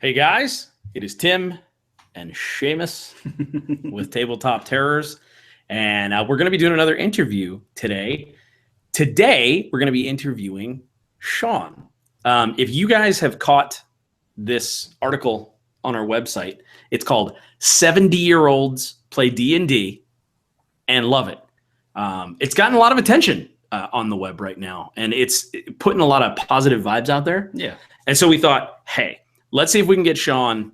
Hey guys, it is Tim and Seamus with Tabletop Terrors, and we're going to be doing another interview today. Today, we're going to be interviewing Sean. If you guys have caught this article on our website, it's called 70-Year-Olds Play D&D and Love It. It's gotten a lot of attention on the web right now, and it's putting a lot of positive vibes out there. Yeah. And so we thought, hey, let's see if we can get Sean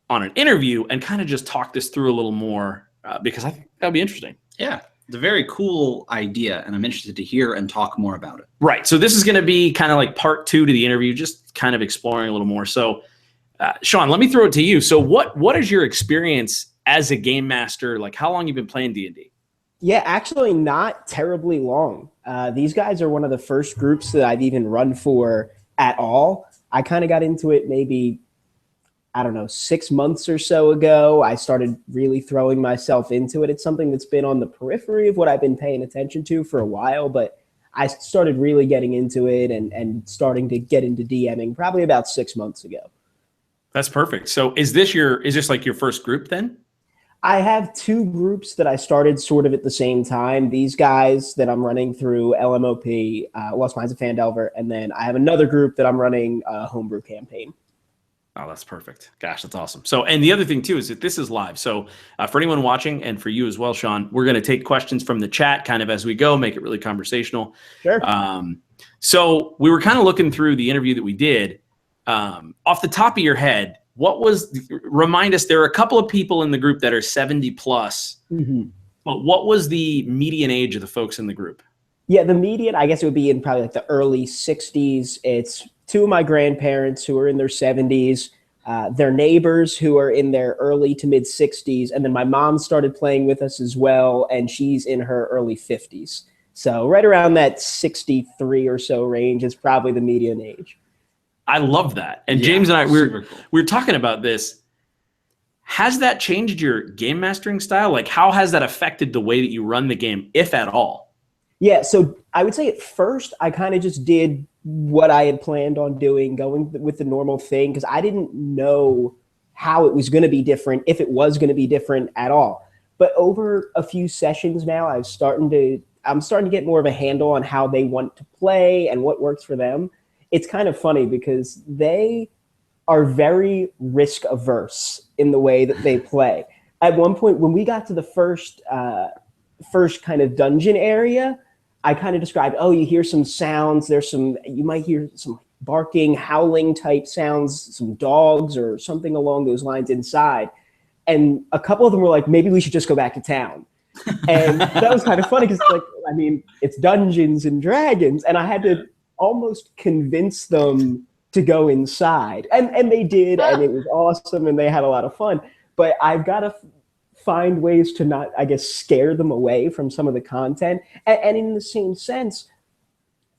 on an interview and kind of just talk this through a little more because I think that'll be interesting. Yeah, it's a very cool idea, and I'm interested to hear and talk more about it. Right. So this is going to be kind of like part 2 to the interview, just kind of exploring a little more. So, Sean, let me throw it to you. So what is your experience as a game master? Like, how long you've been playing D&D? Yeah, actually not terribly long. These guys are one of the first groups that I've even run for at all. I kind of got into it maybe, 6 months or so ago. I started really throwing myself into it. It's something that's been on the periphery of what I've been paying attention to for a while, but I started really getting into it and starting to get into DMing probably about 6 months ago. That's perfect. So is this like your first group then? I have 2 groups that I started sort of at the same time. These guys that I'm running through LMOP, Lost Minds of Phandelver, and then I have another group that I'm running a homebrew campaign. Oh, that's perfect. Gosh, that's awesome. So, and the other thing too is that this is live. So for anyone watching and for you as well, Sean, we're going to take questions from the chat kind of as we go, make it really conversational. Sure. So we were kind of looking through the interview that we did. Off the top of your head, remind us, there are a couple of people in the group that are 70 plus, but what was the median age of the folks in the group? Yeah, the median, I guess it would be in probably like the early 60s. It's 2 of my grandparents who are in their 70s, their neighbors who are in their early to mid 60s, and then my mom started playing with us as well, and she's in her early 50s. So right around that 63 or so range is probably the median age. I love that. And James and I, we were talking about this. Has that changed your game mastering style? Like, how has that affected the way that you run the game, if at all? Yeah, so I would say at first I kind of just did what I had planned on doing, going with the normal thing, because I didn't know how it was going to be different, if it was going to be different at all. But over a few sessions now, I'm starting to get more of a handle on how they want to play and what works for them. It's kind of funny because they are very risk averse in the way that they play. At one point, when we got to the first kind of dungeon area, I kind of described, you hear some sounds. You might hear some barking, howling type sounds, some dogs or something along those lines inside. And a couple of them were like, maybe we should just go back to town. And that was kind of funny because it's Dungeons and Dragons. And I had to almost convince them to go inside. And they did, and it was awesome, and they had a lot of fun. But I've got to find ways to not, I guess, scare them away from some of the content. And in the same sense,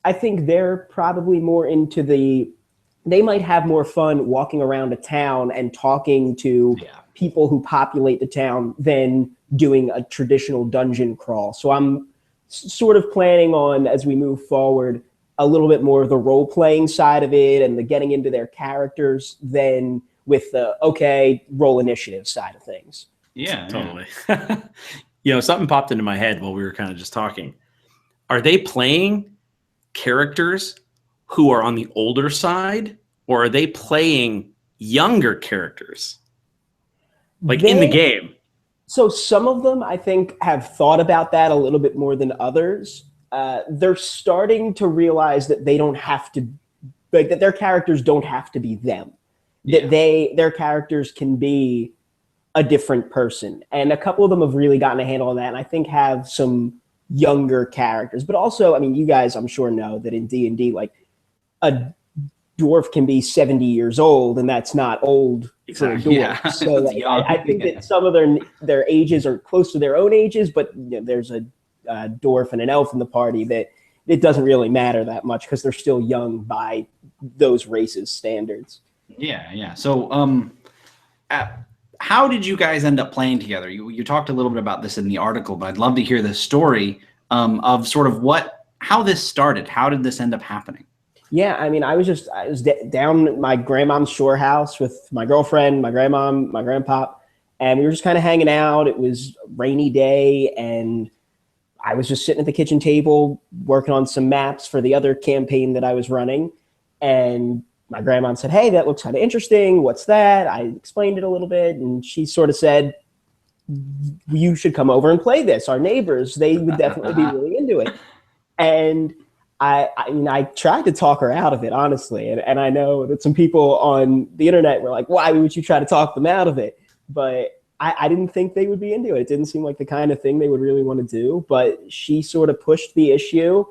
I think they're probably more into they might have more fun walking around a town and talking to people who populate the town than doing a traditional dungeon crawl. So I'm sort of planning on, as we move forward, a little bit more of the role-playing side of it and the getting into their characters than with the, roll initiative side of things. Yeah, totally. Something popped into my head while we were kind of just talking. Are they playing characters who are on the older side, or are they playing younger characters? Like in the game? So some of them, I think, have thought about that a little bit more than others. They're starting to realize that they don't have to, that their characters don't have to be them. That their characters can be a different person. And a couple of them have really gotten a handle on that, and I think have some younger characters. But also, you guys, I'm sure, know that in D&D, like, a dwarf can be 70 years old, and that's not old for a dwarf. Yeah. So I think that some of their ages are close to their own ages, but there's a dwarf and an elf in the party that it doesn't really matter that much because they're still young by those races' standards. Yeah. So how did you guys end up playing together? You talked a little bit about this in the article, but I'd love to hear the story of sort of how this started. How did this end up happening? Yeah, I mean, I was down at my grandmom's shore house with my girlfriend, my grandmom, my grandpop, and we were just kind of hanging out. It was a rainy day, and I was just sitting at the kitchen table working on some maps for the other campaign that I was running. And my grandmom said, "Hey, that looks kind of interesting. What's that?" I explained it a little bit, and she sort of said, "You should come over and play this. Our neighbors, they would definitely be really into it." And I tried to talk her out of it, honestly. And I know that some people on the internet were like, "Why would you try to talk them out of it?" But I didn't think they would be into it. It didn't seem like the kind of thing they would really want to do. But she sort of pushed the issue.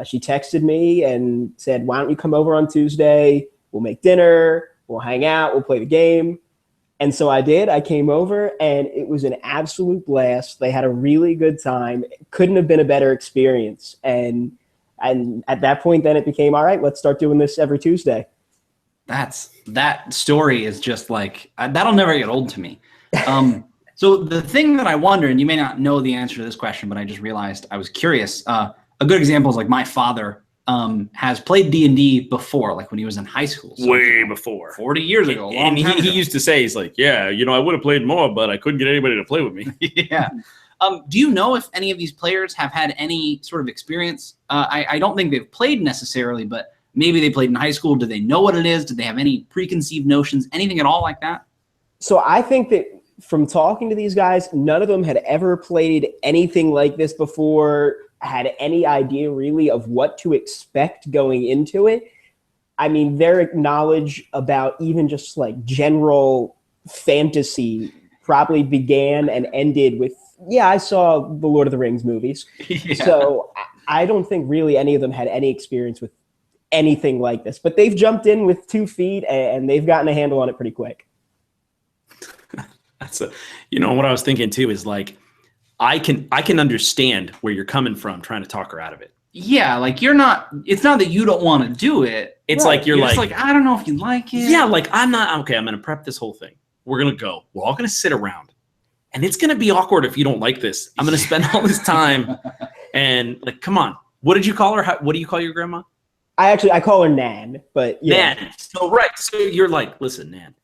She texted me and said, "Why don't you come over on Tuesday? We'll make dinner. We'll hang out. We'll play the game." And so I did. I came over, and it was an absolute blast. They had a really good time. It couldn't have been a better experience. And at that point, then it became, all right, let's start doing this every Tuesday. That story is just like, that'll never get old to me. So the thing that I wonder, and you may not know the answer to this question, but I just realized I was curious. A good example is like my father has played D&D before, like when he was in high school. So Way before. 40 years ago. And he used to say, he's like, yeah, I would have played more, but I couldn't get anybody to play with me. Yeah. Do you know if any of these players have had any sort of experience? I don't think they've played necessarily, but maybe they played in high school. Do they know what it is? Do they have any preconceived notions? Anything at all like that? So I think that from talking to these guys, none of them had ever played anything like this before, had any idea really of what to expect going into it. I mean, their knowledge about even just like general fantasy probably began and ended with, yeah, I saw the Lord of the Rings movies. Yeah. So I don't think really any of them had any experience with anything like this, but they've jumped in with 2 feet and they've gotten a handle on it pretty quick. That's what I was thinking too is like, I can understand where you're coming from trying to talk her out of it. Yeah, like it's not that you don't want to do it. It's right. Like you're just like, I don't know if you like it. Yeah, like I'm going to prep this whole thing. We're going to go. We're all going to sit around. And it's going to be awkward if you don't like this. I'm going to spend all this time and like, come on. What did you call her? What do you call your grandma? I call her Nan, but yeah. Nan. So, right. So you're like, listen, Nan,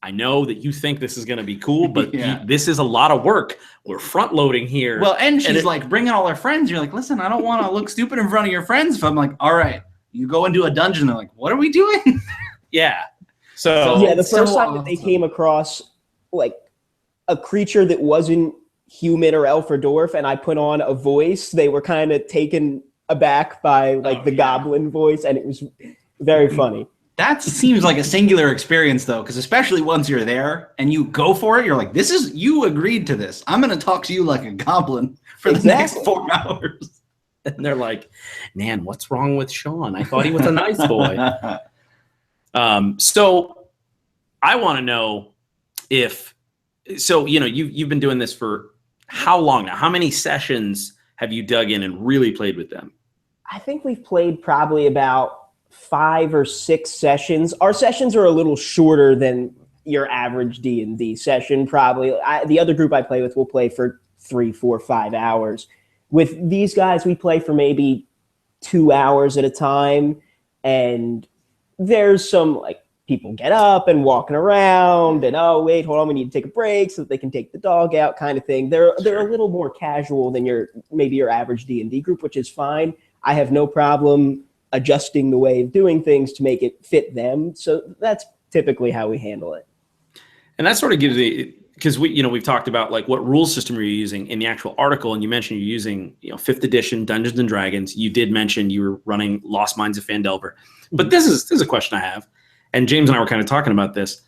I know that you think this is going to be cool, but this is a lot of work. We're front loading here. Well, and she's like bringing all her friends. You're like, listen, I don't want to look stupid in front of your friends. So I'm like, all right, you go into a dungeon. They're like, what are we doing? Yeah. So yeah, the first time that they came across like a creature that wasn't human or elf or dwarf, and I put on a voice, they were kind of taken aback by like the goblin voice, and it was very funny. That seems like a singular experience, though, because especially once you're there and you go for it, you're like, you agreed to this. I'm going to talk to you like a goblin for the next 4 hours. And they're like, Nan, what's wrong with Sean? I thought he was a nice boy. So I want to know you've been doing this for how long now? How many sessions have you dug in and really played with them? I think we've played probably about 5 or 6 sessions. Our sessions are a little shorter than your average D&D session, probably. The other group I play with will play for 3, 4, 5 hours. With these guys, we play for maybe 2 hours at a time. And there's some like people get up and walking around and, oh, wait, hold on, we need to take a break so that they can take the dog out kind of thing. They're a little more casual than your average D&D group, which is fine. I have no problem adjusting the way of doing things to make it fit them. So that's typically how we handle it. And that sort of gives because we've talked about like what rule system you're using in the actual article, and you mentioned you're using 5th edition Dungeons and Dragons. You did mention you were running Lost Mines of Phandelver. But this is a question I have, and James and I were kind of talking about this.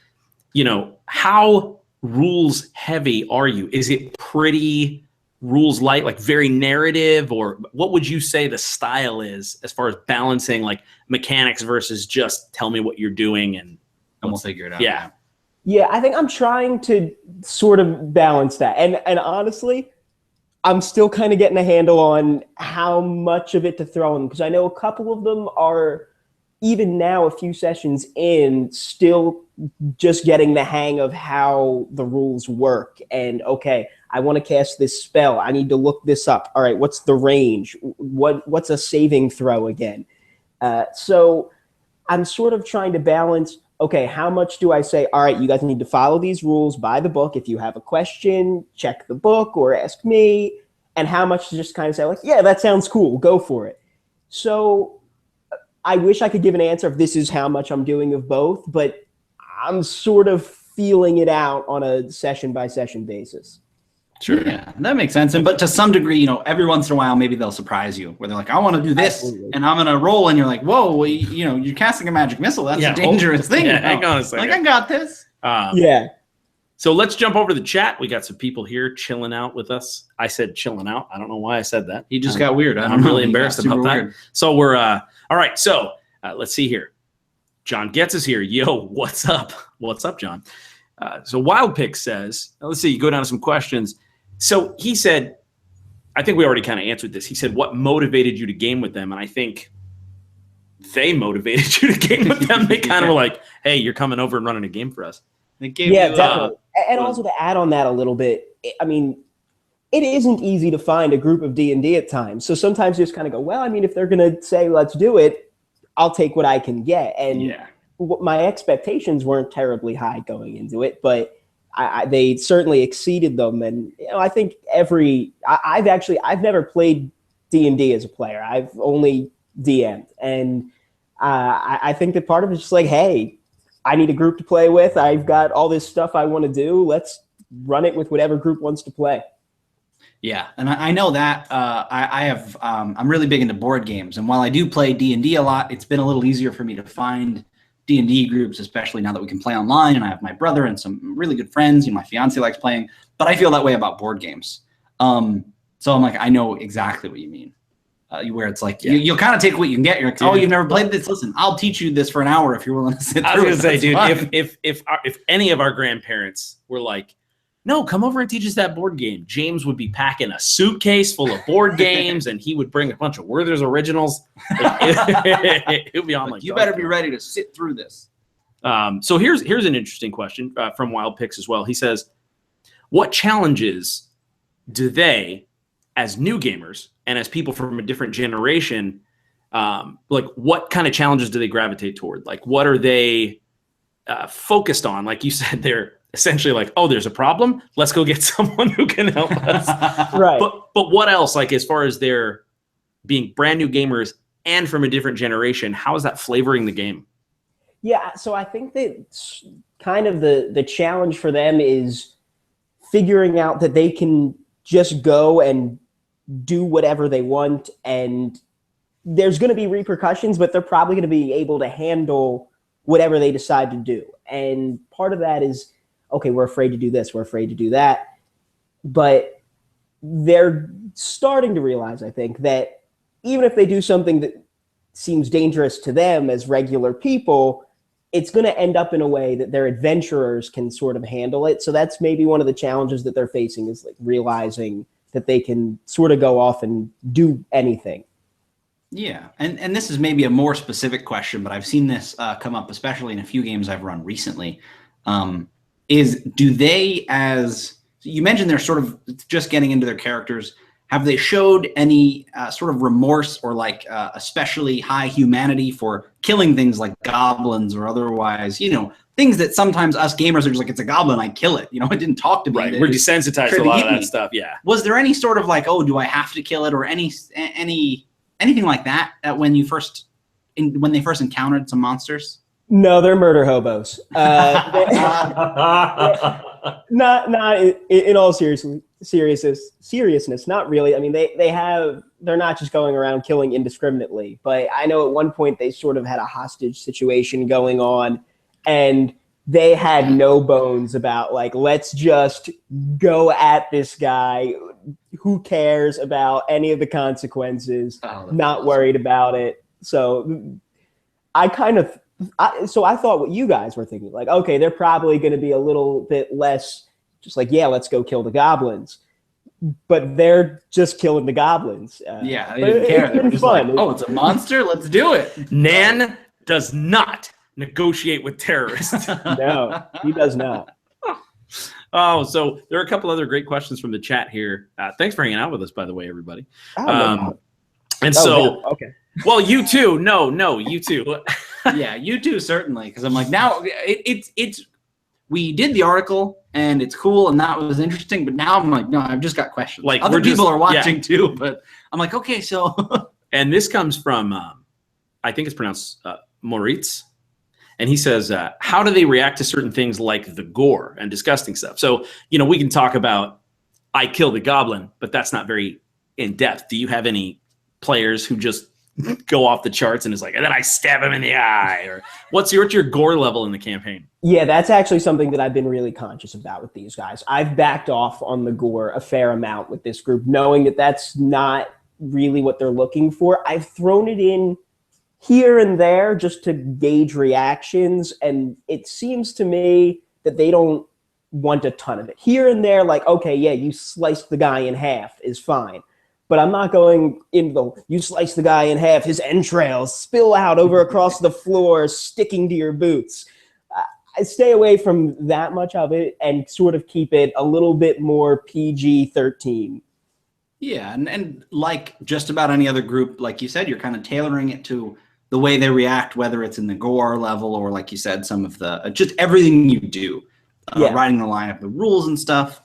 How rules heavy are you? Is it pretty rules light, like very narrative, or what would you say the style is as far as balancing like mechanics versus just tell me what you're doing and we'll figure it out? Yeah, I think I'm trying to sort of balance that. And honestly, I'm still kind of getting a handle on how much of it to throw in, because I know a couple of them are, even now, a few sessions in, still just getting the hang of how the rules work. And okay, I want to cast this spell. I need to look this up. All right, what's the range? What's a saving throw again? So I'm sort of trying to balance, okay, how much do I say, all right, you guys need to follow these rules by the book. If you have a question, check the book or ask me. And how much to just kind of say, like, yeah, that sounds cool, go for it. So I wish I could give an answer if this is how much I'm doing of both, but I'm sort of feeling it out on a session by session basis. Sure. Yeah, that makes sense. But to some degree, you know, every once in a while, maybe they'll surprise you where they're like, I want to do this. Absolutely. And I'm going to roll. And you're like, whoa, well, you know, you're casting a magic missile. That's a dangerous thing. Yeah, hang on a second. Like, I got this. Yeah. So let's jump over to the chat. We got some people here chilling out with us. I said chilling out. I don't know why I said that. He just got weird. I'm really embarrassed about that. So we're, all right. So let's see here. John Getz is here. Yo, what's up? What's up, John? So Wild Pick says, let's see, you go down to some questions. So he said, I think we already kind of answered this. He said, what motivated you to game with them? And I think they motivated you to game with them. They kind of were like, hey, you're coming over and running a game for us. They gave you, definitely. And also to add on that a little bit, I mean, it isn't easy to find a group of D&D at times. So sometimes you just kind of go, well, I mean, if they're going to say, let's do it, I'll take what I can get. And my expectations weren't terribly high going into it, but they certainly exceeded them. And you know, I think I've never played D&D as a player. I've only DM'd, and I think that part of it's just like, hey, I need a group to play with. I've got all this stuff I want to do. Let's run it with whatever group wants to play. Yeah, and I know that I'm really big into board games, and while I do play D&D a lot, it's been a little easier for me to find D&D groups, especially now that we can play online, and I have my brother and some really good friends. You know, my fiance likes playing, but I feel that way about board games. So I'm like, I know exactly what you mean. Where it's like you'll kind of take what you can get. You're like, oh, you've never played this. Listen, I'll teach you this for an hour if you're willing to sit through it. I was gonna say, dude, if any of our grandparents were like, no, come over and teach us that board game, James would be packing a suitcase full of board games, and he would bring a bunch of Werther's originals. He'll be on like, you better be ready to sit through this. So here's an interesting question from Wild Picks as well. He says, what challenges do they, as new gamers and as people from a different generation, like what kind of challenges do they gravitate toward? Like, what are they focused on? Like you said, they're essentially like, oh, there's a problem, let's go get someone who can help us. Right. But what else, like as far as their being brand new gamers and from a different generation, how is that flavoring the game? Yeah, so I think that kind of the challenge for them is figuring out that they can just go and do whatever they want, and there's going to be repercussions, but they're probably going to be able to handle whatever they decide to do. And part of that is, okay, we're afraid to do this, we're afraid to do that, but they're starting to realize, I think, that even if they do something that seems dangerous to them as regular people, it's going to end up in a way that their adventurers can sort of handle it. So that's maybe one of the challenges that they're facing, is like realizing that they can sort of go off and do anything. Yeah, and this is maybe a more specific question, but I've seen this come up, especially in a few games I've run recently. Do they, as you mentioned, they're sort of just getting into their characters. Have they showed any sort of remorse or like especially high humanity for killing things like goblins or otherwise, you know, things that sometimes us gamers are just like, it's a goblin, I kill it. You know, it didn't talk to me. Right, we're desensitized to a lot of that stuff, yeah. Was there any sort of like, oh, do I have to kill it, or anything like that when they first encountered some monsters? No, they're murder hobos. Not in all seriousness, not really. I mean, they're not just going around killing indiscriminately, but I know at one point they sort of had a hostage situation going on, and they had no bones about like, let's just go at this guy. Who cares about any of the consequences? Not worried about it. So I thought what you guys were thinking, like, okay, they're probably going to be a little bit less just like, yeah, let's go kill the goblins. But they're just killing the goblins. Yeah, they didn't care. They were just fun. Like, oh, it's a monster? Let's do it. Nan does not negotiate with terrorists. No, he does not. Oh, so there are a couple other great questions from the chat here. Thanks for hanging out with us, by the way, everybody. Okay. Well, you too. No, you too. Yeah, you too, certainly. Because I'm like, now it's we did the article and it's cool and that was interesting, but now I'm like, no, I've just got questions. Like, other people are watching yeah. too, but I'm like, okay, so. And this comes from, I think it's pronounced Moritz. And he says, how do they react to certain things like the gore and disgusting stuff? So, we can talk about I killed a goblin, but that's not very in depth. Do you have any players who just go off the charts and is like, and then I stab him in the eye? Or what's your gore level in the campaign? Yeah, that's actually something that I've been really conscious about with these guys. I've backed off on the gore a fair amount with this group, knowing that that's not really what they're looking for. I've thrown it in here and there just to gauge reactions, and it seems to me that they don't want a ton of it. Here and there, like, okay, yeah, you sliced the guy in half is fine, but I'm not going into the, you slice the guy in half, his entrails spill out over across the floor, sticking to your boots. I stay away from that much of it and sort of keep it a little bit more PG-13. Yeah, and like just about any other group, like you said, you're kind of tailoring it to the way they react, whether it's in the gore level or, like you said, some of the just everything you do, writing the line of the rules and stuff.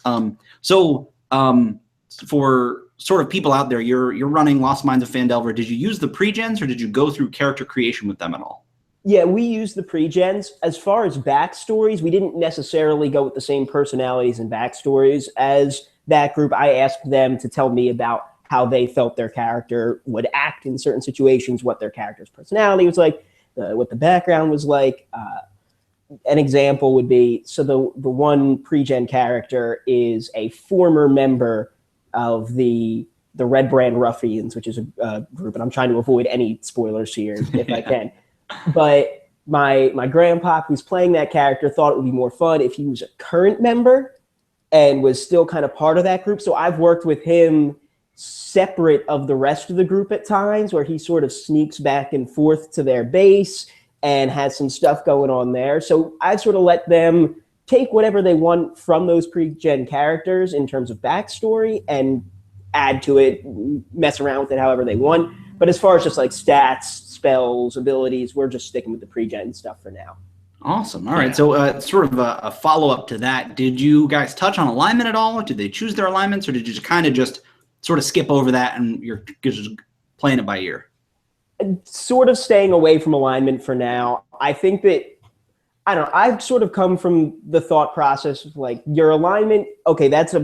So for sort of people out there, you're running Lost Mines of Phandelver. Did you use the pre-gens or did you go through character creation with them at all? Yeah, we used the pre-gens. As far as backstories, we didn't necessarily go with the same personalities and backstories as that group. I asked them to tell me about how they felt their character would act in certain situations, what their character's personality was like, what the background was like. An example would be, so the one pre-gen character is a former member of the Red Brand Ruffians, which is a group, and I'm trying to avoid any spoilers here if I can. But my grandpa, who's playing that character, thought it would be more fun if he was a current member and was still kind of part of that group. So I've worked with him separate of the rest of the group at times, where he sort of sneaks back and forth to their base and has some stuff going on there. So I've sort of let them take whatever they want from those pre-gen characters in terms of backstory and add to it, mess around with it however they want. But as far as just like stats, spells, abilities, we're just sticking with the pre-gen stuff for now. Awesome. All right. So sort of a follow-up to that, did you guys touch on alignment at all? Did they choose their alignments, or did you just kind of just sort of skip over that and you're just playing it by ear? Sort of staying away from alignment for now. I think that, I don't know, I've sort of come from the thought process of like, your alignment, okay, that's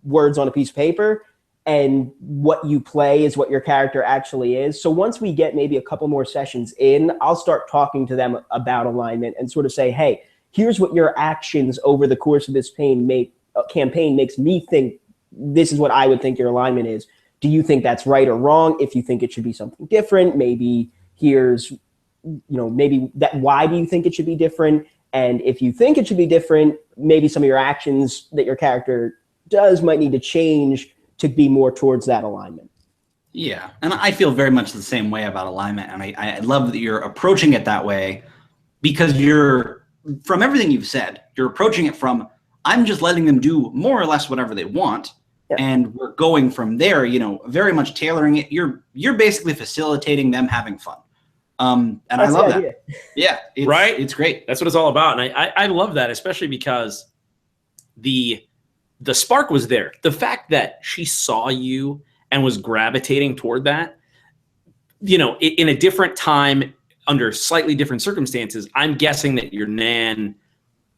words on a piece of paper, and what you play is what your character actually is. So once we get maybe a couple more sessions in, I'll start talking to them about alignment and sort of say, hey, here's what your actions over the course of this campaign makes me think this is what I would think your alignment is. Do you think that's right or wrong? If you think it should be something different, maybe here's, maybe that, why do you think it should be different? And if you think it should be different, maybe some of your actions that your character does might need to change to be more towards that alignment. Yeah, and I feel very much the same way about alignment, and I love that you're approaching it that way, because from everything you've said, you're approaching it from, I'm just letting them do more or less whatever they want, and we're going from there, very much tailoring it. You're basically facilitating them having fun. And that's, I love that. Yeah, it's great. That's what it's all about, and I love that, especially because the spark was there. The fact that she saw you and was gravitating toward that, in a different time, under slightly different circumstances, I'm guessing that your Nan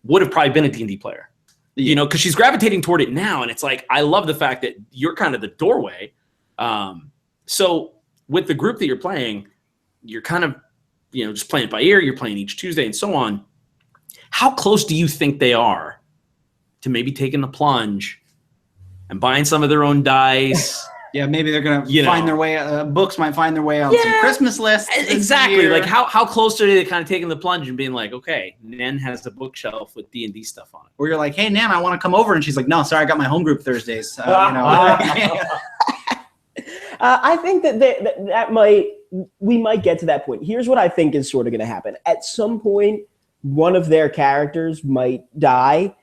would have probably been a D&D player, because she's gravitating toward it now. And it's like, I love the fact that you're kind of the doorway. So with the group that you're playing, you're kind of, just playing it by ear. You're playing each Tuesday and so on. How close do you think they are to maybe taking the plunge and buying some of their own dice? Yeah, maybe they're going to find their way, books might find their way on some Christmas lists. Exactly. Like how close are they kind of taking the plunge and being like, okay, Nan has a bookshelf with D&D stuff on it. Or you're like, hey, Nan, I want to come over. And she's like, no, sorry, I got my home group Thursdays. I think that we might get to that point. Here's what I think is sort of going to happen. At some point, one of their characters might die,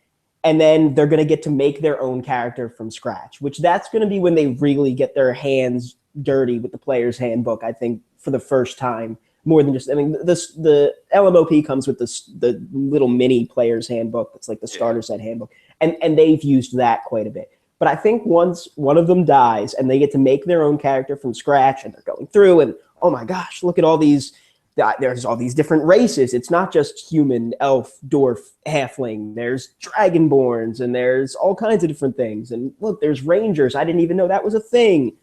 and then they're going to get to make their own character from scratch, which that's going to be when they really get their hands dirty with the player's handbook, I think, for the first time, more than just. I mean, the LMOP comes with the little mini player's handbook. It's like the starter set handbook, and they've used that quite a bit. But I think once one of them dies and they get to make their own character from scratch, and they're going through and oh my gosh, look at all these. There's all these different races. It's not just human, elf, dwarf, halfling. There's dragonborns, and there's all kinds of different things. And look, there's rangers. I didn't even know that was a thing.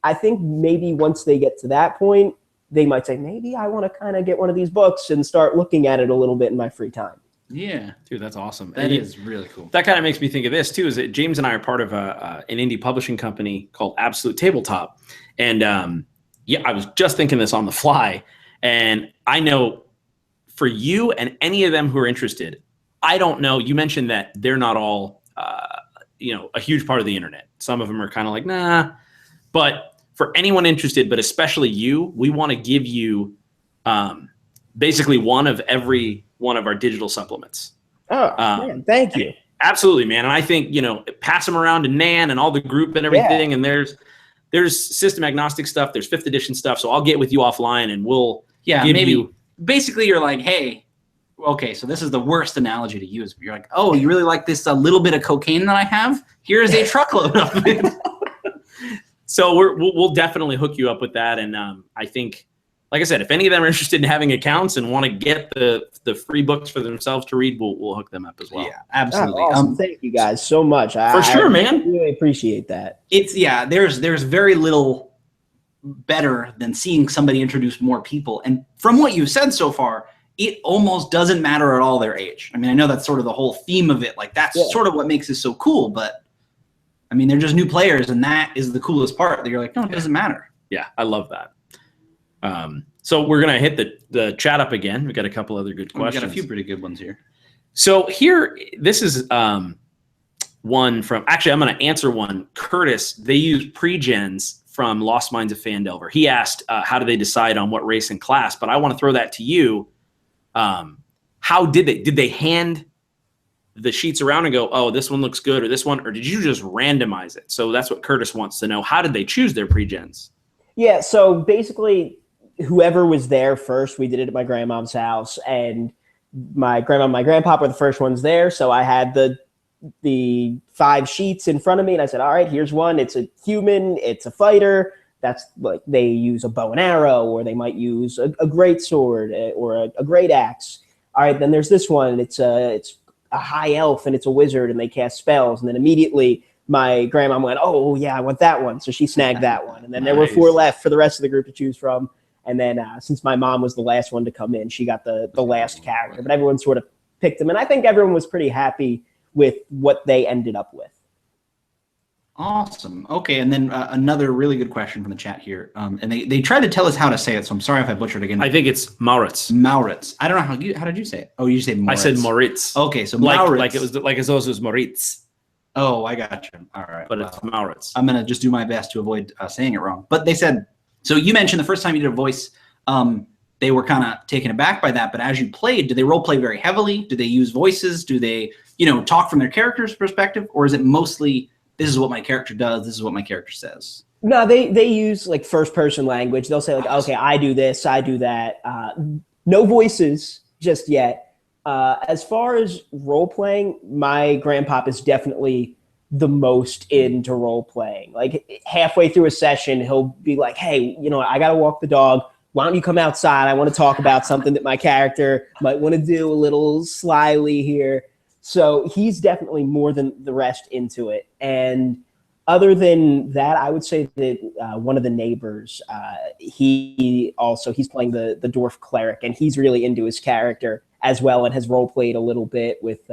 I think maybe once they get to that point, they might say, maybe I want to kind of get one of these books and start looking at it a little bit in my free time. Yeah, dude, that's awesome. That is really cool. That kind of makes me think of this too. Is that James and I are part of an indie publishing company called Absolute Tabletop, and I was just thinking this on the fly. And I know for you and any of them who are interested, I don't know. You mentioned that they're not all, a huge part of the internet. Some of them are kind of like, nah. But for anyone interested, but especially you, we want to give you basically one of every one of our digital supplements. Oh, man, thank you. Absolutely, man. And I think, pass them around to Nan and all the group and everything. Yeah. And there's system agnostic stuff. There's 5th edition stuff. So I'll get with you offline and we'll give you. Basically, you're like, hey, okay, so this is the worst analogy to use. You're like, oh, you really like this little bit of cocaine that I have? Here's a truckload of it. So we'll definitely hook you up with that. And I think, like I said, if any of them are interested in having accounts and want to get the free books for themselves to read, we'll hook them up as well. Yeah, absolutely. Awesome. Thank you guys so much. For sure, man. I really appreciate that. There's very little better than seeing somebody introduce more people. And from what you've said so far, it almost doesn't matter at all their age. I mean, I know that's sort of the whole theme of it. Like that's sort of what makes it so cool. But I mean, they're just new players, and that is the coolest part. That you're like, no, it doesn't matter. Yeah, I love that. So we're gonna hit the chat up again. We got a couple other good questions. We got a few pretty good ones here. So here, this is one from. Actually, I'm gonna answer one. Curtis, they use pre-gens from Lost Minds of Phandelver. He asked, how do they decide on what race and class? But I want to throw that to you. How did they hand the sheets around and go, oh, this one looks good, or this one, or did you just randomize it? So that's what Curtis wants to know. How did they choose their pre-gens? Yeah, so basically, whoever was there first, we did it at my grandmom's house, and my grandma and my grandpa were the first ones there. So I had the 5 sheets in front of me, and I said, all right, here's one. It's a human, it's a fighter. That's like they use a bow and arrow, or they might use a great sword or a great axe. All right, then there's this one. It's a high elf, and it's a wizard, and they cast spells. And then immediately my grandma went, oh yeah, I want that one. So she snagged that one. And then there were 4 left for the rest of the group to choose from. And then since my mom was the last one to come in, she got the last character. But everyone sort of picked them, and I think everyone was pretty happy with what they ended up with. Awesome. Okay, and then another really good question from the chat here. And they tried to tell us how to say it, so I'm sorry if I butchered again. I think it's Mauritz. Mauritz. I don't know how did you say it? Oh, you say Moritz. I said Moritz. Okay, so Mauritz. Like as though it was Moritz. Oh, I got you. All right. But it's Mauritz. I'm gonna just do my best to avoid saying it wrong. But they said, so you mentioned the first time you did a voice, they were kind of taken aback by that. But as you played, did they role play very heavily? Do they use voices? Do they, talk from their character's perspective, or is it mostly this is what my character does, this is what my character says? No, they use like first person language. They'll say like, okay, I do this, I do that. No voices just yet. As far as role playing, my grandpop is definitely the most into role playing. Like halfway through a session, he'll be like, hey, I got to walk the dog. Why don't you come outside? I want to talk about something that my character might want to do a little slyly here. So he's definitely more than the rest into it. And other than that, I would say that one of the neighbors, he's playing the dwarf cleric, and he's really into his character as well, and has role played a little bit with.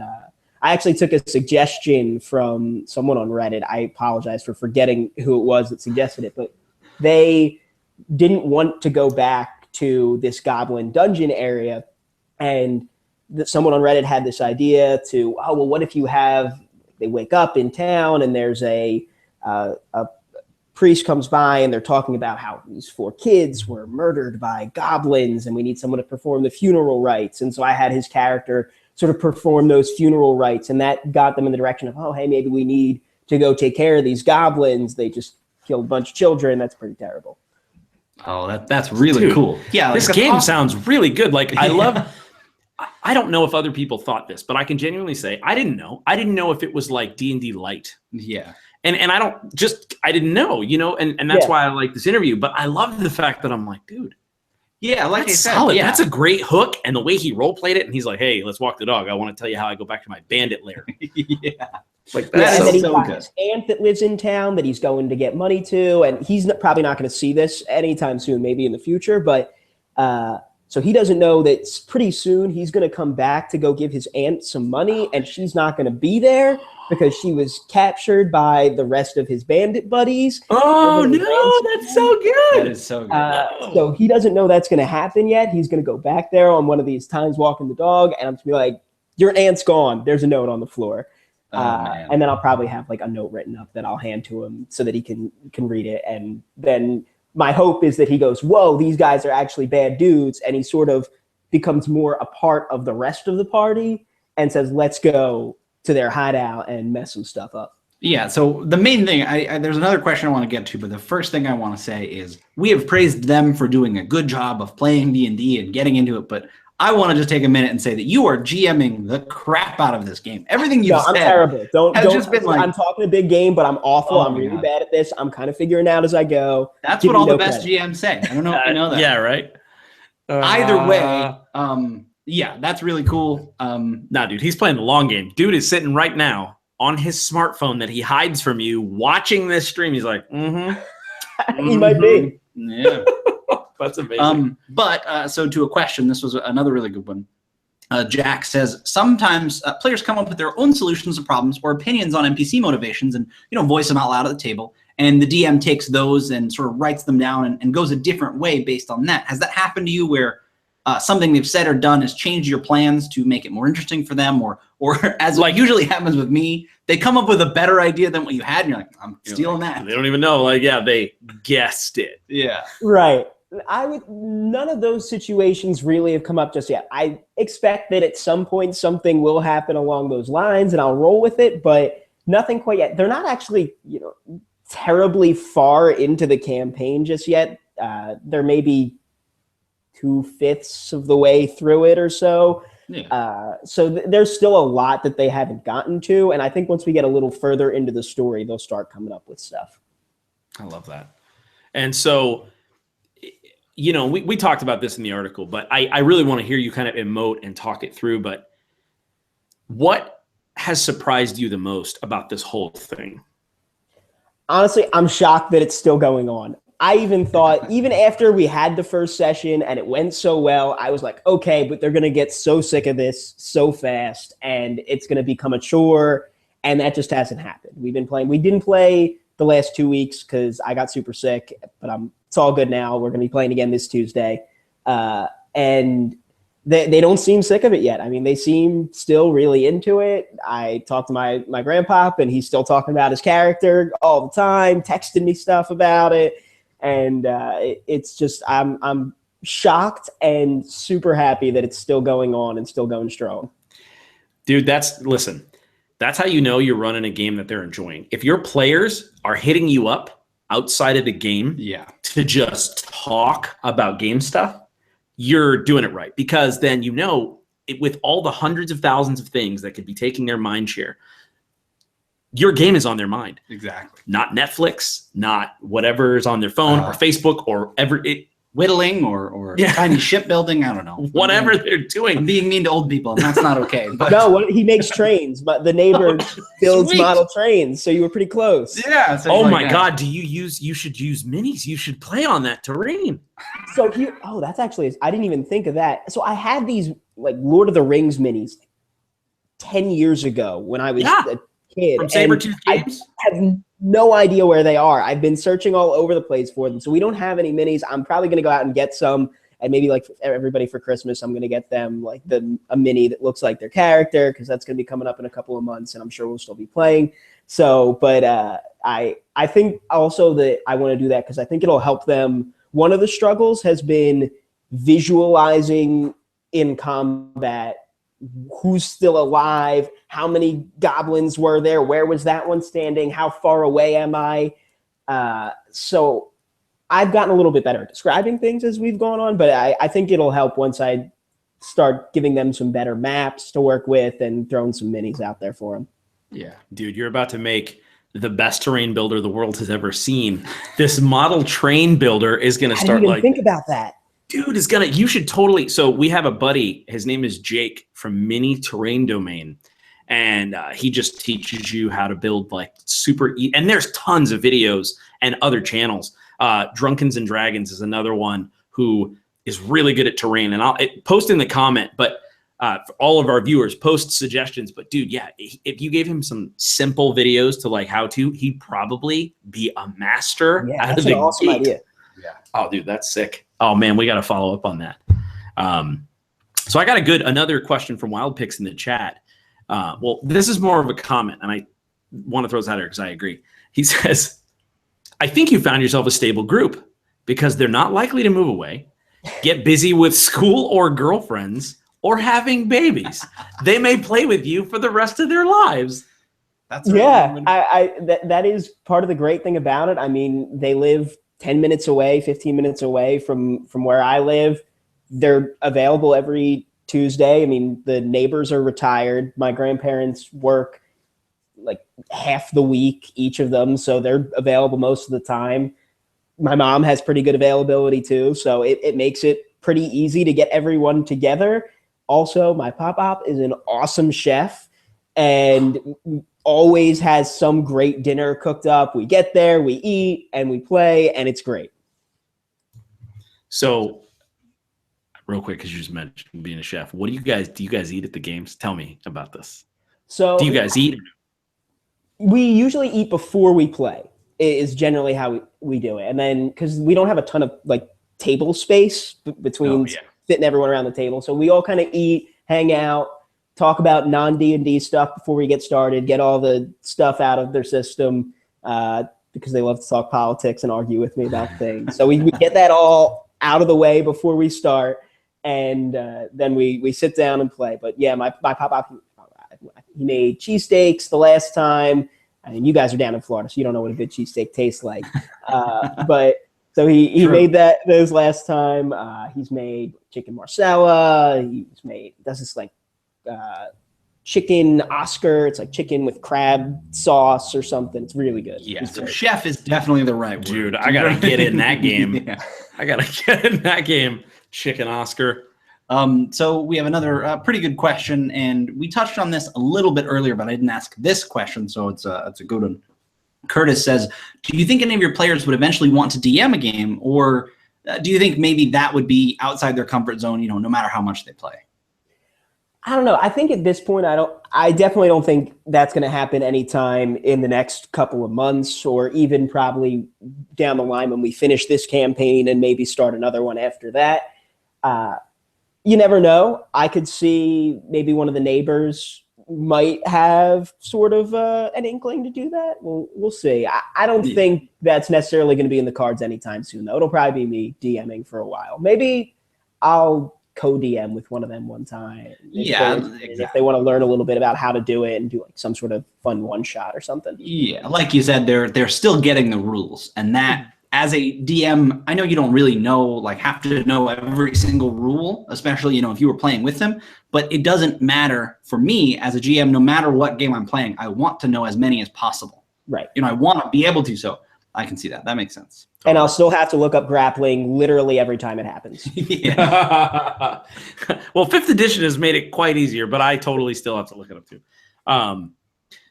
I actually took a suggestion from someone on Reddit. I apologize for forgetting who it was that suggested it, but they didn't want to go back to this goblin dungeon area, and someone on Reddit had this idea to, what if they wake up in town and there's a priest comes by and they're talking about how these 4 kids were murdered by goblins and we need someone to perform the funeral rites. And so I had his character sort of perform those funeral rites, and that got them in the direction of, hey, maybe we need to go take care of these goblins. They just killed a bunch of children. That's pretty terrible. Oh, that's really Dude, cool. Yeah, this that's game awesome. sounds really good. Like I love. I don't know if other people thought this, but I can genuinely say I didn't know. I didn't know if it was like D&D light. Yeah. And I didn't know, and that's why I like this interview. But I love the fact that I'm like, dude, yeah, like I that's said, solid. yeah. That's a great hook, and the way he role played it, and he's like, hey, let's walk the dog. I want to tell you how I go back to my bandit lair. yeah. Like Yeah, that's and then he's so got good. his aunt that lives in town that he's going to get money to, and he's probably not going to see this anytime soon, maybe in the future. But so he doesn't know that pretty soon he's going to come back to go give his aunt some money, and she's not going to be there because she was captured by the rest of his bandit buddies. Oh no, that's so good. That is so good. So he doesn't know that's going to happen yet. He's going to go back there on one of these times walking the dog, and I'm going to be like, your aunt's gone. There's a note on the floor. Man. And then I'll probably have like a note written up that I'll hand to him so that he can read it. And then my hope is that he goes, whoa, these guys are actually bad dudes. And he sort of becomes more a part of the rest of the party and says, let's go to their hideout and mess some stuff up. Yeah, so the main thing, there's another question I want to get to, but the first thing I want to say is we have praised them for doing a good job of playing D&D and getting into it, but I want to just take a minute and say that you are GMing the crap out of this game. Everything you've said. I'm terrible. Don't just been like, I'm talking a big game, but I'm awful. Oh I'm my really God. bad at this. I'm kind of figuring out as I go. That's Give what me all no the best credit. GMs say. I don't know if you know that. Yeah, right. Either way, yeah, that's really cool. Nah, dude, he's playing the long game. Dude is sitting right now on his smartphone that he hides from you, watching this stream. He's like, He might be. Yeah. That's amazing. So to a question, this was another really good one. Jack says, sometimes players come up with their own solutions to problems or opinions on NPC motivations and, voice them out loud at the table. And the DM takes those and sort of writes them down and goes a different way based on that. Has that happened to you where something they've said or done has changed your plans to make it more interesting for them? Or as like usually happens with me, they come up with a better idea than what you had. And you're like, I'm stealing that. They don't even know. Like, yeah, they guessed it. Yeah. Right. None of those situations really have come up just yet. I expect that at some point something will happen along those lines and I'll roll with it, but nothing quite yet. They're not actually, terribly far into the campaign just yet. They're maybe 2/5 of the way through it or so. Yeah. So there's still a lot that they haven't gotten to. And I think once we get a little further into the story, they'll start coming up with stuff. I love that. And so, we talked about this in the article, but I really want to hear you kind of emote and talk it through. But what has surprised you the most about this whole thing? Honestly, I'm shocked that it's still going on. I even thought, even after we had the first session and it went so well, I was like, okay, but they're going to get so sick of this so fast and it's going to become a chore. And that just hasn't happened. We didn't play the last 2 weeks because I got super sick, but it's all good now. We're going to be playing again this Tuesday. And they don't seem sick of it yet. I mean, they seem still really into it. I talked to my grandpa, and he's still talking about his character all the time, texting me stuff about it. And it's just, I'm shocked and super happy that it's still going on and still going strong. Dude, that's how you know you're running a game that they're enjoying. If your players are hitting you up outside of the game to just talk about game stuff, you're doing it right. Because then with all the hundreds of thousands of things that could be taking their mind share, your game is on their mind. Exactly. Not Netflix, not whatever's on their phone or Facebook or whittling or tiny shipbuilding. I don't know. Whatever they're doing. I'm being mean to old people, and that's not okay. But no, he makes trains, but the neighbor builds model trains, so you were pretty close. Yeah. So oh my God! You should use minis. You should play on that terrain. So that's actually, I didn't even think of that. So I had these like Lord of the Rings minis 10 years ago when I was a kid. From Sabertooth Games? I have no idea where they are. I've been searching all over the place for them. So we don't have any minis. I'm probably going to go out and get some. And maybe like everybody for Christmas, I'm going to get them like a mini that looks like their character, because that's going to be coming up in a couple of months and I'm sure we'll still be playing. So, but I think also that I want to do that because I think it'll help them. One of the struggles has been visualizing in combat who's still alive, how many goblins were there, where was that one standing, how far away am I? So I've gotten a little bit better at describing things as we've gone on, but I think it'll help once I start giving them some better maps to work with and throwing some minis out there for them. Yeah, dude, you're about to make the best terrain builder the world has ever seen. This model train builder is going to start I didn't even think about that. Dude, is gonna. You should totally. So we have a buddy. His name is Jake from Mini Terrain Domain, and he just teaches you how to build like super. And there's tons of videos and other channels. Drunkens and Dragons is another one who is really good at terrain. And I'll post in the comment, but for all of our viewers, post suggestions. But dude, yeah, if you gave him some simple videos to like how to, he'd probably be a master. Yeah, that's an awesome idea. Yeah. Oh, dude, that's sick. Oh man, we got to follow up on that. So I got another question from Wild Picks in the chat. Well, this is more of a comment, and I want to throw this out here because I agree. He says, I think you found yourself a stable group because they're not likely to move away, get busy with school or girlfriends, or having babies. They may play with you for the rest of their lives. That's that is part of the great thing about it. I mean, they live 10 minutes away, 15 minutes away from where I live. They're available every Tuesday. I mean, the neighbors are retired. My grandparents work like half the week, each of them. So they're available most of the time. My mom has pretty good availability too. So it makes it pretty easy to get everyone together. Also, my pop-op is an awesome chef and always has some great dinner cooked up. We get there, we eat, and we play, and it's great. So, real quick, because you just mentioned being a chef, do you guys eat at the games? Tell me about this. So, do you guys eat? We usually eat before we play. Is generally how we do it, and then because we don't have a ton of like table space between fitting everyone around the table, so we all kind of eat, hang out, talk about non-D&D stuff before we get started, get all the stuff out of their system because they love to talk politics and argue with me about things. So we get that all out of the way before we start, and then we sit down and play. But yeah, my pop-up, he made cheesesteaks the last time. I mean, you guys are down in Florida, so you don't know what a good cheesesteak tastes like. But so he made those last time. He's made chicken marsala. Does this like chicken Oscar. It's like chicken with crab sauce or something. It's really good. Yeah, so chef is definitely the right word. Dude, I got to get in that game. Yeah. I got to get in that game. Chicken Oscar. So we have another pretty good question, and we touched on this a little bit earlier, but I didn't ask this question, so it's a good one. Curtis says, do you think any of your players would eventually want to DM a game, or do you think maybe that would be outside their comfort zone, you know, no matter how much they play? I don't know. I think at this point, I definitely don't think that's going to happen anytime in the next couple of months, or even probably down the line when we finish this campaign and maybe start another one after that. You never know. I could see maybe one of the neighbors might have sort of an inkling to do that. We'll see. I don't think that's necessarily going to be in the cards anytime soon, though. It'll probably be me DMing for a while. Maybe I'll co-DM with one of them one time. If they want to learn a little bit about how to do it and do like some sort of fun one-shot or something. Yeah, like you said, they're still getting the rules, and that. As a DM, I know you don't really have to know every single rule, especially, if you were playing with them, but it doesn't matter for me as a GM, no matter what game I'm playing, I want to know as many as possible. Right. I want to be able to, so I can see that. That makes sense. Totally. And I'll still have to look up grappling literally every time it happens. Well, 5th edition has made it quite easier, but I totally still have to look it up too.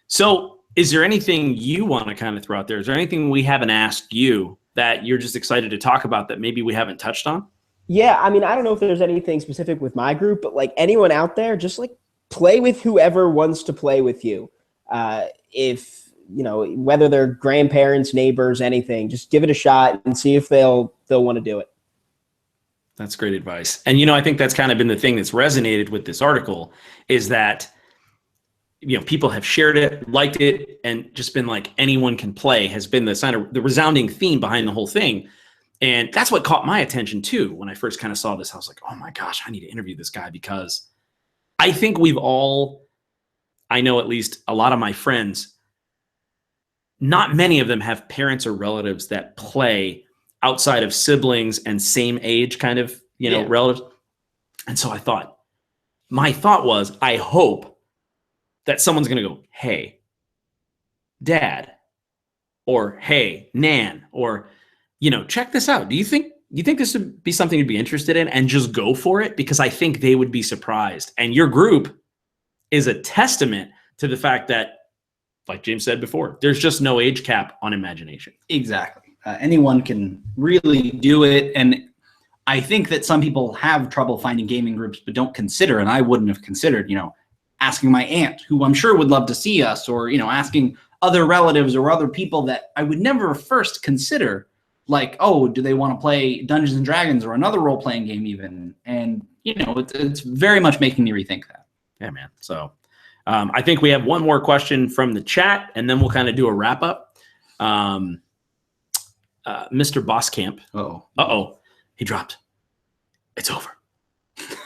So is there anything you want to kind of throw out there? Is there anything we haven't asked you that you're just excited to talk about that maybe we haven't touched on? Yeah, I mean, I don't know if there's anything specific with my group, but like anyone out there, just like play with whoever wants to play with you. If, whether they're grandparents, neighbors, anything, just give it a shot and see if they'll want to do it. That's great advice. And, I think that's kind of been the thing that's resonated with this article is that people have shared it, liked it, and just been like anyone can play has been the resounding theme behind the whole thing. And that's what caught my attention too. When I first kind of saw this, I was like, oh my gosh, I need to interview this guy because I think I know at least a lot of my friends, not many of them have parents or relatives that play outside of siblings and same age kind of, relatives. And so my thought was, I hope that someone's going to go, hey, Dad, or hey, Nan, or, check this out. Do you think this would be something you'd be interested in, and just go for it? Because I think they would be surprised. And your group is a testament to the fact that, like James said before, there's just no age cap on imagination. Exactly. Anyone can really do it. And I think that some people have trouble finding gaming groups, but don't consider, and I wouldn't have considered, asking my aunt, who I'm sure would love to see us, or, asking other relatives or other people that I would never first consider, like, oh, do they want to play Dungeons and Dragons or another role-playing game even? And, it's very much making me rethink that. Yeah, man. So I think we have one more question from the chat, and then we'll kind of do a wrap-up. Mr. Bosscamp. Uh-oh. He dropped. It's over.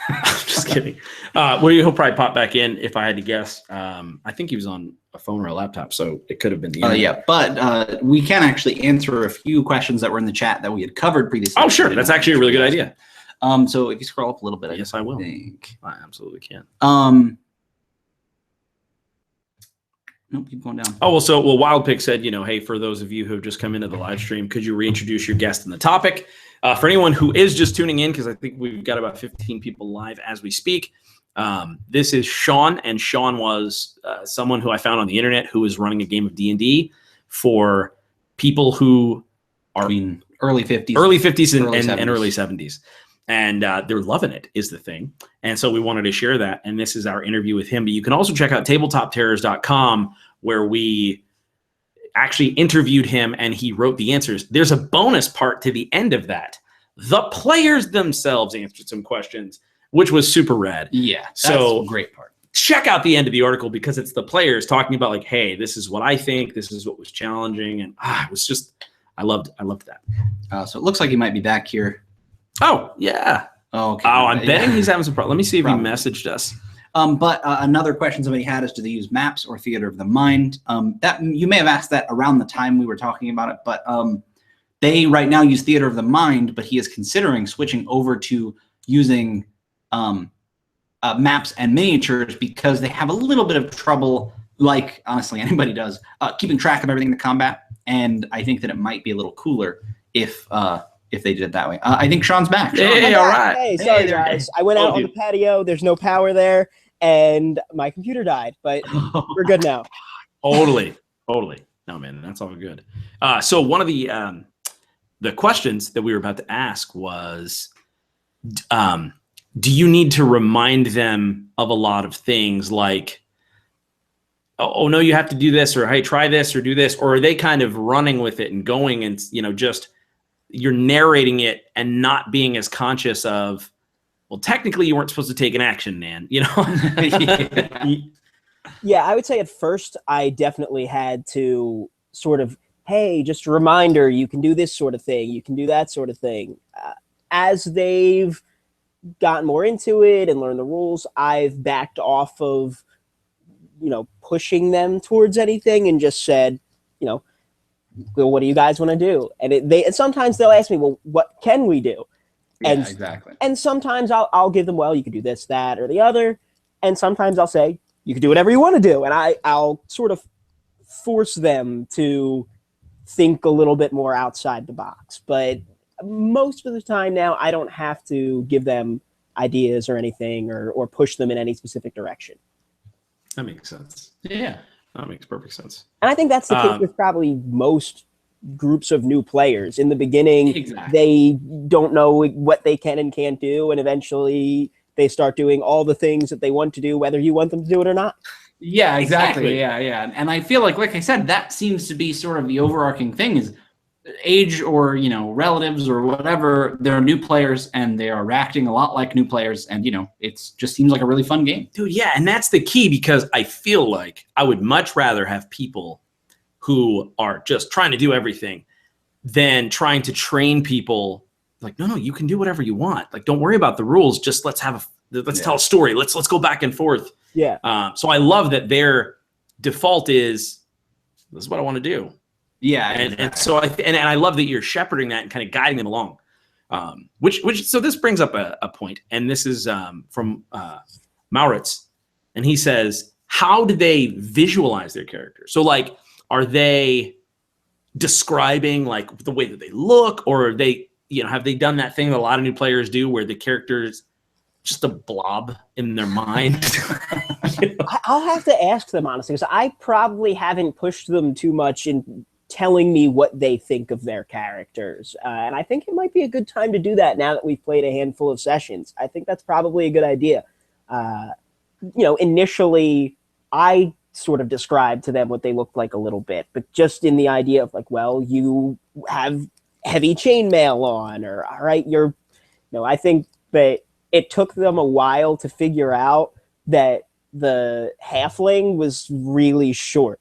I'm just kidding. He'll probably pop back in if I had to guess. I think he was on a phone or a laptop, so it could have been the internet. Yeah, but we can actually answer a few questions that were in the chat that we had covered previously. Oh, sure. That's actually a really good idea. So if you scroll up a little bit, yes, I will. Think. I absolutely can. Nope, keep going down. Oh, well, Wild Pig said, hey, for those of you who have just come into the live stream, could you reintroduce your guest and the topic? For anyone who is just tuning in, because I think we've got about 15 people live as we speak, this is Sean, and Sean was someone who I found on the internet who is running a game of D&D for people who are early 50s and early 70s. And they're loving it, is the thing. And so we wanted to share that. And this is our interview with him. But you can also check out tabletopterrors.com, where we actually interviewed him and he wrote the answers. There's a bonus part to the end of that. The players themselves answered some questions, which was super rad. Yeah, that's so a great part. Check out the end of the article, because it's the players talking about, like, hey, this is what I think. This is what was challenging. And it was just, I loved that. So it looks like he might be back here. Oh, yeah. Oh, okay. Oh, I'm betting he's having some problems. Let me see if he messaged us. But another question somebody had is, do they use maps or theater of the mind? That you may have asked that around the time we were talking about it, but they right now use theater of the mind, but he is considering switching over to using maps and miniatures, because they have a little bit of trouble, like honestly anybody does, keeping track of everything in the combat. And I think that it might be a little cooler if they did it that way. I think Sean's back. Hey, all right. Hey, sorry, guys. I went out on the patio. There's no power there, and my computer died, but we're good now. Totally. No, man, that's all good. So one of the questions that we were about to ask was, do you need to remind them of a lot of things, like, oh, no, you have to do this, or hey, try this or do this, or are they kind of running with it and going and, just you're narrating it and not being as conscious of, well, technically you weren't supposed to take an action, Nan, Yeah, I would say at first I definitely had to sort of, hey, just a reminder, you can do this sort of thing, you can do that sort of thing. As they've gotten more into it and learned the rules, I've backed off of, pushing them towards anything and just said, well, what do you guys want to do? And sometimes they'll ask me, well, what can we do? And yeah, exactly. And sometimes I'll give them, well, you can do this, that, or the other. And sometimes I'll say, you can do whatever you want to do. And I'll sort of force them to think a little bit more outside the box. But most of the time now, I don't have to give them ideas or anything, or push them in any specific direction. That makes sense. Yeah, that makes perfect sense. And I think that's the case with probably most groups of new players. In the beginning, exactly, they don't know what they can and can't do, and eventually they start doing all the things that they want to do, whether you want them to do it or not. Yeah, exactly. Yeah. And I feel like I said, that seems to be sort of the overarching thing, is age or, relatives or whatever, they're new players and they are acting a lot like new players. And, it's just seems like a really fun game. Dude, yeah. And that's the key, because I feel like I would much rather have people who are just trying to do everything than trying to train people like, no, you can do whatever you want. Like, don't worry about the rules. Just let's tell a story. Let's go back and forth. Yeah. So I love that their default is, this is what I want to do. Yeah, and so and I love that you're shepherding that and kind of guiding them along. So this brings up a point, and this is from Mauritz, and he says, how do they visualize their characters? So like, are they describing like the way that they look, or are they, have they done that thing that a lot of new players do where the character's just a blob in their mind? I'll have to ask them honestly, because I probably haven't pushed them too much in telling me what they think of their characters. And I think it might be a good time to do that now that we've played a handful of sessions. I think that's probably a good idea. Initially, I sort of described to them what they looked like a little bit, but just in the idea of like, well, you have heavy chainmail on, or all right, I think that it took them a while to figure out that the halfling was really short.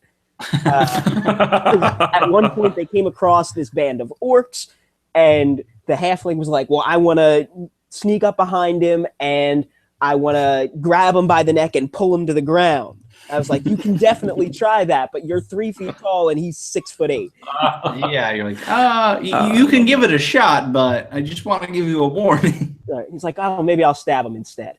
At one point, they came across this band of orcs, and the halfling was like, well, I want to sneak up behind him, and I want to grab him by the neck and pull him to the ground. I was like, you can definitely try that, but you're 3 feet tall, and he's 6'8". Yeah, you're like, you can give it a shot, but I just want to give you a warning. He's like, oh, maybe I'll stab him instead.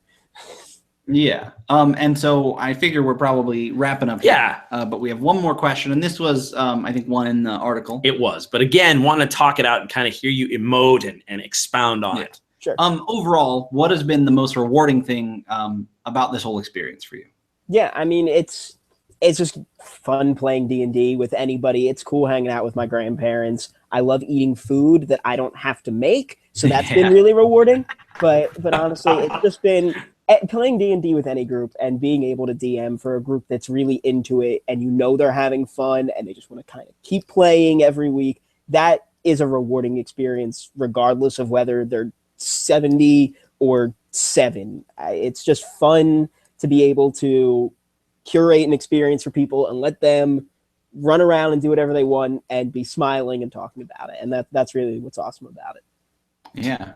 Yeah. And so I figure we're probably wrapping up here. Yeah. But we have one more question, and this was, I think, one in the article. It was. But again, want to talk it out and kind of hear you emote and expound on it. Sure. Overall, what has been the most rewarding thing about this whole experience for you? Yeah, I mean, it's just fun playing D&D with anybody. It's cool hanging out with my grandparents. I love eating food that I don't have to make, so that's been really rewarding. But honestly, it's just been playing D&D with any group and being able to DM for a group that's really into it, and they're having fun and they just want to kind of keep playing every week. That is a rewarding experience, regardless of whether they're 70 or 7. It's just fun to be able to curate an experience for people and let them run around and do whatever they want and be smiling and talking about it. And that's really what's awesome about it. Yeah.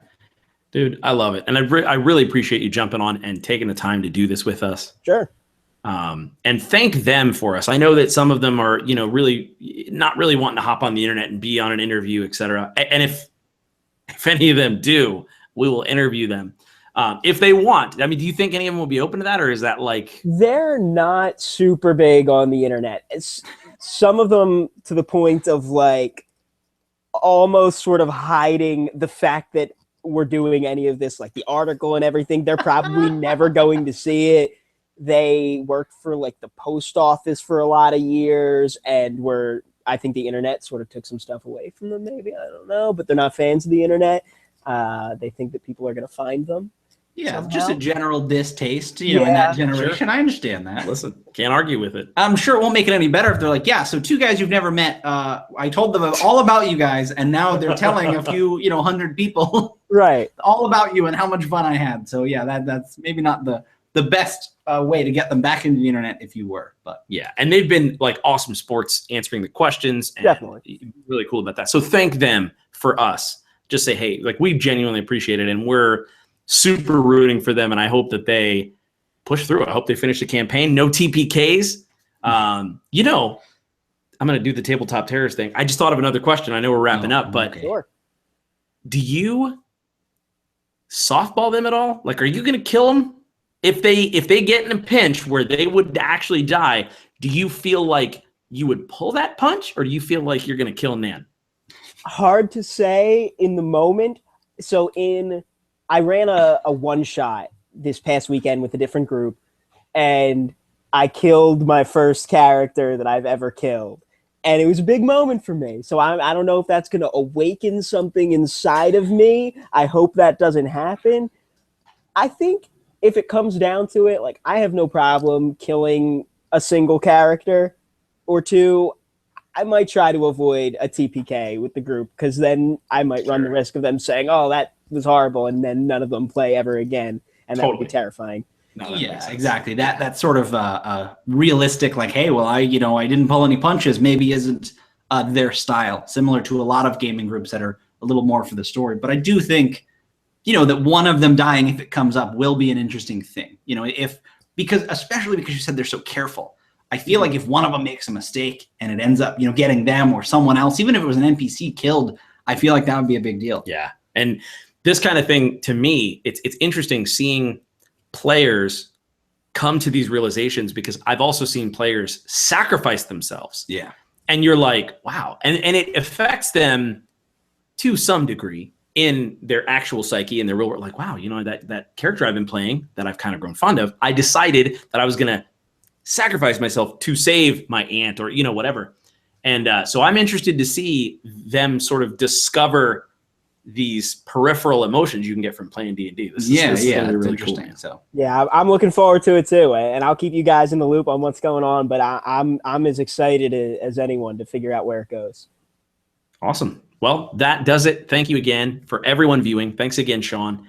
Dude, I love it. And I really appreciate you jumping on and taking the time to do this with us. Sure. And thank them for us. I know that some of them are, really not really wanting to hop on the internet and be on an interview, et cetera. And if any of them do, we will interview them. If they want. I mean, do you think any of them will be open to that, or is that like... They're not super big on the internet. It's some of them to the point of like almost sort of hiding the fact that we're doing any of this, like the article and everything. They're probably never going to see it. They worked for like the post office for a lot of years, and I think the internet sort of took some stuff away from them, maybe. I don't know, but they're not fans of the internet. They think that people are going to find them. Yeah, somehow. Just a general distaste, in that generation. Sure. I understand that. Listen, can't argue with it. I'm sure it won't make it any better if they're like, yeah, so 2 guys you've never met, I told them all about you guys, and now they're telling a few, 100 people right, all about you and how much fun I had. So yeah, that's maybe not the best way to get them back into the internet if you were. But yeah, and they've been like awesome sports answering the questions. And definitely. Really cool about that. So thank them for us. Just say, hey, like we genuinely appreciate it, and we're super rooting for them, and I hope that they push through. I hope they finish the campaign. No TPKs. I'm going to do the Tabletop Terrors thing. I just thought of another question. I know we're wrapping up, but Sure. Do you softball them at all? Like, are you going to kill them if they get in a pinch where they would actually die? Do you feel like you would pull that punch, or do you feel like you're going to kill Nan? Hard to say in the moment. So I ran a one-shot this past weekend with a different group, and I killed my first character that I've ever killed. And it was a big moment for me. So I don't know if that's going to awaken something inside of me. I hope that doesn't happen. I think if it comes down to it, like, I have no problem killing a single character or two. I might try to avoid a TPK with the group, because then I might run the risk of them saying, oh, that was horrible, and then none of them play ever again. And that would be terrifying. No, yeah, exactly. That's sort of realistic, like, hey, well, I didn't pull any punches, maybe isn't their style, similar to a lot of gaming groups that are a little more for the story. But I do think, that one of them dying, if it comes up, will be an interesting thing. Especially because you said they're so careful. I feel like if one of them makes a mistake and it ends up, getting them or someone else, even if it was an NPC killed, I feel like that would be a big deal. Yeah. And this kind of thing, to me, it's interesting seeing players come to these realizations, because I've also seen players sacrifice themselves. Yeah. And you're like, wow. And it affects them to some degree in their actual psyche and their real world. Like, wow, that character I've been playing that I've kind of grown fond of, I decided that I was going to sacrifice myself to save my aunt or, whatever. And so I'm interested to see them sort of discover these peripheral emotions you can get from playing D&D. This is really interesting. Cool, so yeah, I'm looking forward to it too, and I'll keep you guys in the loop on what's going on. But I'm as excited as anyone to figure out where it goes. Awesome. Well, that does it. Thank you again for everyone viewing. Thanks again, Sean.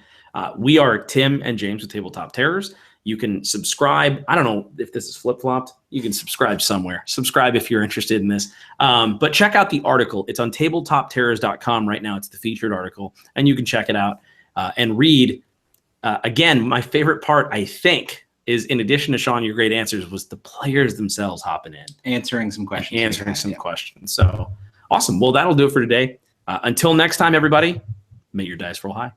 We are Tim and James with Tabletop Terrors. You can subscribe. I don't know if this is flip-flopped. You can subscribe somewhere. Subscribe if you're interested in this. But check out the article. It's on tabletopterrors.com right now. It's the featured article, and you can check it out and read. Again, my favorite part, I think, is in addition to Sean, your great answers, was the players themselves hopping in. Answering some questions. Questions. So awesome. Well, that'll do it for today. Until next time, everybody, may your dice roll high.